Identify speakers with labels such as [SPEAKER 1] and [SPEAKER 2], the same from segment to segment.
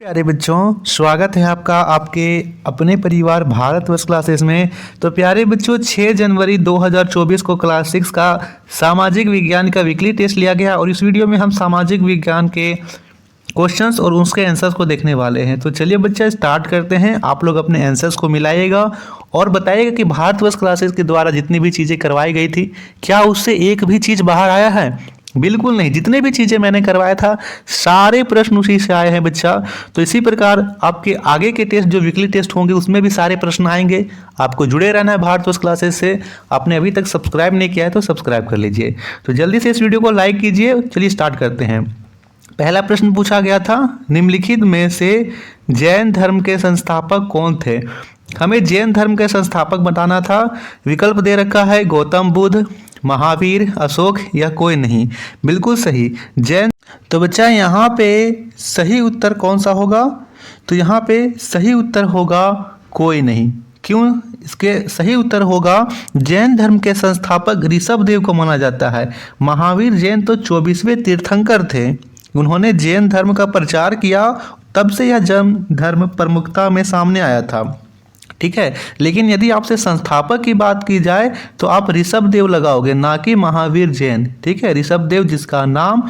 [SPEAKER 1] प्यारे बच्चों, स्वागत है आपका आपके अपने परिवार भारतवर्ष क्लासेस में। तो प्यारे बच्चों, 6 जनवरी 2024 को क्लास 6 का सामाजिक विज्ञान का वीकली टेस्ट लिया गया और इस वीडियो में हम सामाजिक विज्ञान के क्वेश्चंस और उसके आंसर्स को देखने वाले हैं। तो चलिए बच्चा स्टार्ट करते हैं। आप लोग अपने आंसर्स को मिलाइएगा और बताइएगा कि भारतवर्ष क्लासेस के द्वारा जितनी भी चीज़ें करवाई गई थी, क्या उससे एक भी चीज़ बाहर आया है? बिल्कुल नहीं। जितने भी चीज़ें मैंने करवाया था सारे प्रश्न उसी से आए हैं बच्चा। तो इसी प्रकार आपके आगे के टेस्ट जो वीकली टेस्ट होंगे उसमें भी सारे प्रश्न आएंगे। आपको जुड़े रहना है भारतवर्ष क्लासेस से। आपने अभी तक सब्सक्राइब नहीं किया है तो सब्सक्राइब कर लीजिए। तो जल्दी से इस वीडियो को लाइक कीजिए। चलिए स्टार्ट करते हैं। पहला प्रश्न पूछा गया था, निम्नलिखित में से जैन धर्म के संस्थापक कौन थे? हमें जैन धर्म के संस्थापक बताना था। विकल्प दे रखा है गौतम बुद्ध, महावीर, अशोक या कोई नहीं। बिल्कुल सही, जैन। तो बच्चा यहाँ पे सही उत्तर कौन सा होगा? तो यहाँ पे सही उत्तर होगा कोई नहीं। क्यों? इसके सही उत्तर होगा जैन धर्म के संस्थापक ऋषभदेव को माना जाता है। महावीर जैन तो 24वें तीर्थंकर थे। उन्होंने जैन धर्म का प्रचार किया, तब से यह जैन धर्म प्रमुखता में सामने आया था। ठीक है, लेकिन यदि आपसे संस्थापक की बात की जाए तो आप ऋषभदेव लगाओगे, ना कि महावीर जैन। ठीक है, ऋषभदेव जिसका नाम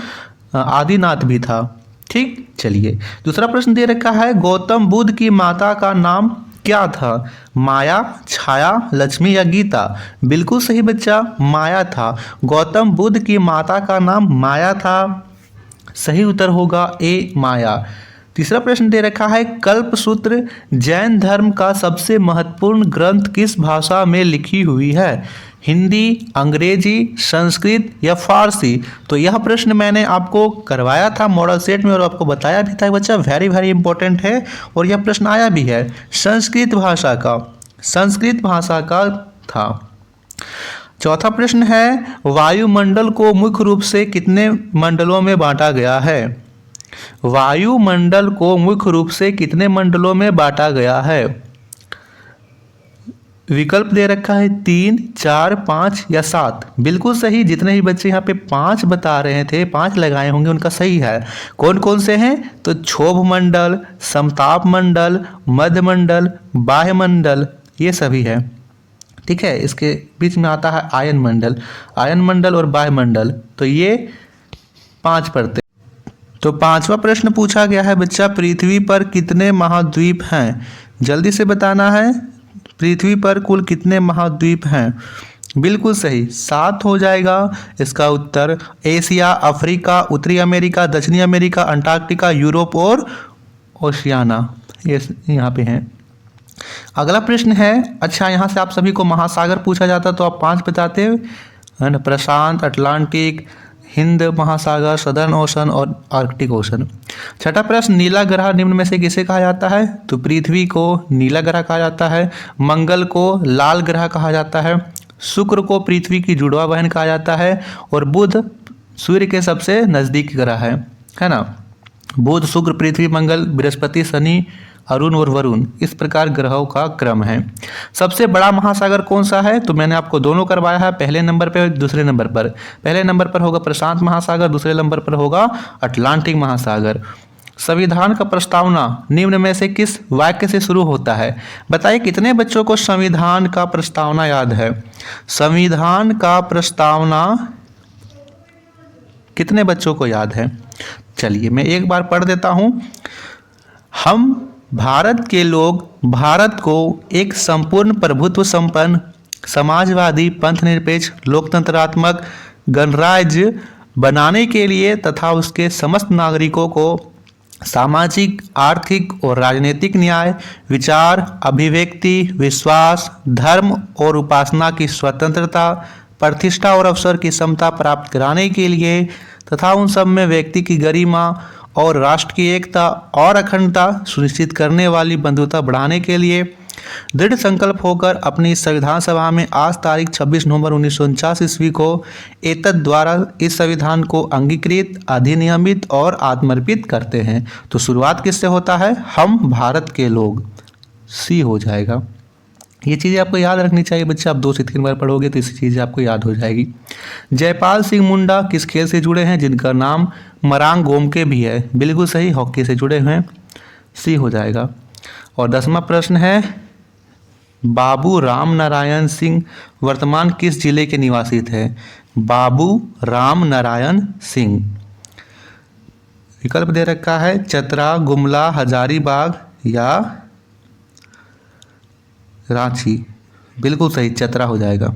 [SPEAKER 1] आदिनाथ भी था। ठीक, चलिए दूसरा प्रश्न दे रखा है, गौतम बुद्ध की माता का नाम क्या था? माया, छाया, लक्ष्मी या गीता? बिल्कुल सही बच्चा, माया था। गौतम बुद्ध की माता का नाम माया था। सही उत्तर होगा ए, माया। तीसरा प्रश्न दे रखा है, कल्पसूत्र जैन धर्म का सबसे महत्वपूर्ण ग्रंथ किस भाषा में लिखी हुई है? हिंदी, अंग्रेजी, संस्कृत या फारसी? तो यह प्रश्न मैंने आपको करवाया था मॉडल सेट में और आपको बताया भी था बच्चा, वेरी वेरी इंपॉर्टेंट है और यह प्रश्न आया भी है। संस्कृत भाषा का था। चौथा प्रश्न है, वायुमंडल को मुख्य रूप से कितने मंडलों में बांटा गया है? वायुमंडल को मुख्य रूप से कितने मंडलों में बांटा गया है? विकल्प दे रखा है 3, 4, 5 या 7। बिल्कुल सही, जितने ही बच्चे यहाँ पे 5 बता रहे थे, 5 लगाए होंगे, उनका सही है। कौन कौन से हैं? तो क्षोभ मंडल, समताप मंडल, मध्य मंडल, बाह्य मंडल, ये सभी है। ठीक है, इसके बीच में आता है आयन मंडल और बाह्य मंडल। तो ये 5 पढ़ते। तो 5वां प्रश्न पूछा गया है बच्चा, पृथ्वी पर कितने महाद्वीप हैं? जल्दी से बताना है, पृथ्वी पर कुल कितने महाद्वीप हैं? बिल्कुल सही, 7 हो जाएगा इसका उत्तर। एशिया, अफ्रीका, उत्तरी अमेरिका, दक्षिणी अमेरिका, अंटार्कटिका, यूरोप और ओशियाना, ये यहाँ पे हैं। अगला प्रश्न है, अच्छा यहाँ से आप सभी को महासागर पूछा जाता तो आप 5 बताते है ना, प्रशांत, अटलांटिक, हिंद महासागर, सदर्न ओशन और आर्कटिक ओशन। छठा प्रश्न, नीला ग्रह निम्न में से किसे कहा जाता है? तो पृथ्वी को नीला ग्रह कहा जाता है, मंगल को लाल ग्रह कहा जाता है, शुक्र को पृथ्वी की जुड़वा बहन कहा जाता है और बुध सूर्य के सबसे नजदीक ग्रह है ना। बुध, शुक्र, पृथ्वी, मंगल, बृहस्पति, शनि, अरुण और वरुण, इस प्रकार ग्रहों का क्रम है। सबसे बड़ा महासागर कौन सा है? तो मैंने आपको दोनों करवाया है, पहले नंबर पर दूसरे नंबर पर। पहले नंबर पर होगा प्रशांत महासागर, दूसरे नंबर पर होगा अटलांटिक महासागर। संविधान का प्रस्तावना निम्न में से किस वाक्य से शुरू होता है? बताइए कितने बच्चों को संविधान का प्रस्तावना याद है? संविधान का प्रस्तावना कितने बच्चों को याद है? चलिए मैं एक बार पढ़ देता हूं। हम भारत के लोग भारत को एक संपूर्ण प्रभुत्व संपन्न, समाजवादी, पंथनिरपेक्ष, लोकतंत्रात्मक गणराज्य बनाने के लिए तथा उसके समस्त नागरिकों को सामाजिक, आर्थिक और राजनीतिक न्याय, विचार, अभिव्यक्ति, विश्वास, धर्म और उपासना की स्वतंत्रता, प्रतिष्ठा और अवसर की समता प्राप्त कराने के लिए तथा उन सब में व्यक्ति की गरिमा और राष्ट्र की एकता और अखंडता सुनिश्चित करने वाली बंधुता बढ़ाने के लिए दृढ़ संकल्प होकर अपनी संविधान सभा में आज तारीख 26 नवंबर 1949 ईस्वी को एतद द्वारा इस संविधान को अंगीकृत, अधिनियमित और आत्मर्पित करते हैं। तो शुरुआत किससे होता है? हम भारत के लोग, सी हो जाएगा। ये चीज़ें आपको याद रखनी चाहिए बच्चे। आप 2 से 3 बार पढ़ोगे तो इसी चीज़ें आपको याद हो जाएगी। जयपाल सिंह मुंडा किस खेल से जुड़े हैं जिनका नाम मरांग गोमके भी है? बिल्कुल सही, हॉकी से जुड़े हुए हैं। सी हो जाएगा। और 10वां प्रश्न है, बाबू राम नारायण सिंह वर्तमान किस जिले के निवासी थे? बाबू राम नारायण सिंह। विकल्प दे रखा है चतरा, गुमला, हजारीबाग या रांची। बिल्कुल सही, चतरा हो जाएगा।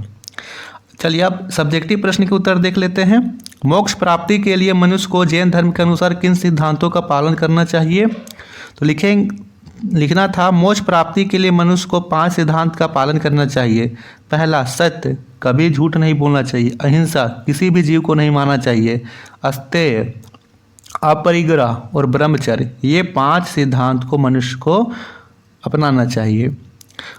[SPEAKER 1] चलिए अब सब्जेक्टिव प्रश्न के उत्तर देख लेते हैं। मोक्ष प्राप्ति के लिए मनुष्य को जैन धर्म के अनुसार किन सिद्धांतों का पालन करना चाहिए? तो लिखना था मोक्ष प्राप्ति के लिए मनुष्य को 5 सिद्धांत का पालन करना चाहिए। पहला, सत्य, कभी झूठ नहीं बोलना चाहिए। अहिंसा, किसी भी जीव को नहीं मारना चाहिए। अस्तेय, अपरिग्रह और ब्रह्मचर्य, ये 5 सिद्धांत को मनुष्य को अपनाना चाहिए।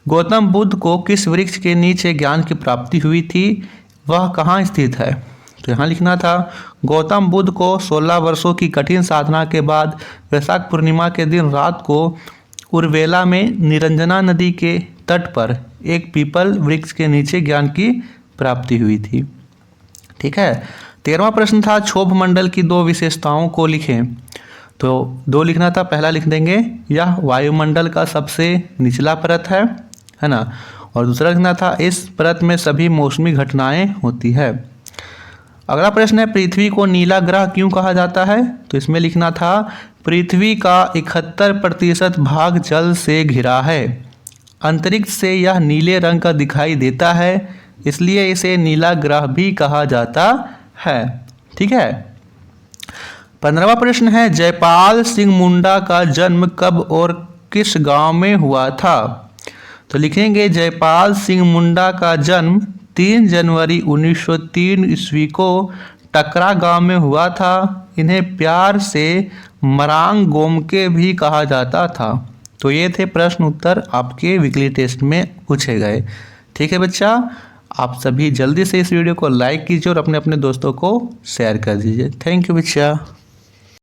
[SPEAKER 1] गौतम बुद्ध को किस वृक्ष के नीचे ज्ञान की प्राप्ति हुई थी? वह कहाँ स्थित है? तो यहाँ लिखना था गौतम बुद्ध को 16 वर्षों की कठिन साधना के बाद वैशाख पूर्णिमा के दिन रात को उर्वेला में निरंजना नदी के तट पर एक पीपल वृक्ष के नीचे ज्ञान की प्राप्ति हुई थी। ठीक है। 13वां प्रश्न था क्षोभ मंडल की 2 विशेषताओं को लिखें। तो 2 लिखना था। पहला लिख देंगे, यह वायुमंडल का सबसे निचला परत है ना। और दूसरा लिखना था इस परत में सभी मौसमी घटनाएं होती है। अगला प्रश्न है पृथ्वी को नीला ग्रह क्यों कहा जाता है? तो इसमें लिखना था पृथ्वी का 71% भाग जल से घिरा है। अंतरिक्ष से यह नीले रंग का दिखाई देता है, इसलिए इसे नीला ग्रह भी कहा जाता है। ठीक है। 15वां प्रश्न है जयपाल सिंह मुंडा का जन्म कब और किस गांव में हुआ था? तो लिखेंगे जयपाल सिंह मुंडा का जन्म 3 जनवरी 1903 ईस्वी को टकरा गांव में हुआ था। इन्हें प्यार से मरांग गोमके भी कहा जाता था। तो ये थे प्रश्न उत्तर आपके वीकली टेस्ट में पूछे गए। ठीक है बच्चा, आप सभी जल्दी से इस वीडियो को लाइक कीजिए और अपने अपने दोस्तों को शेयर कर दीजिए। थैंक यू बच्चा।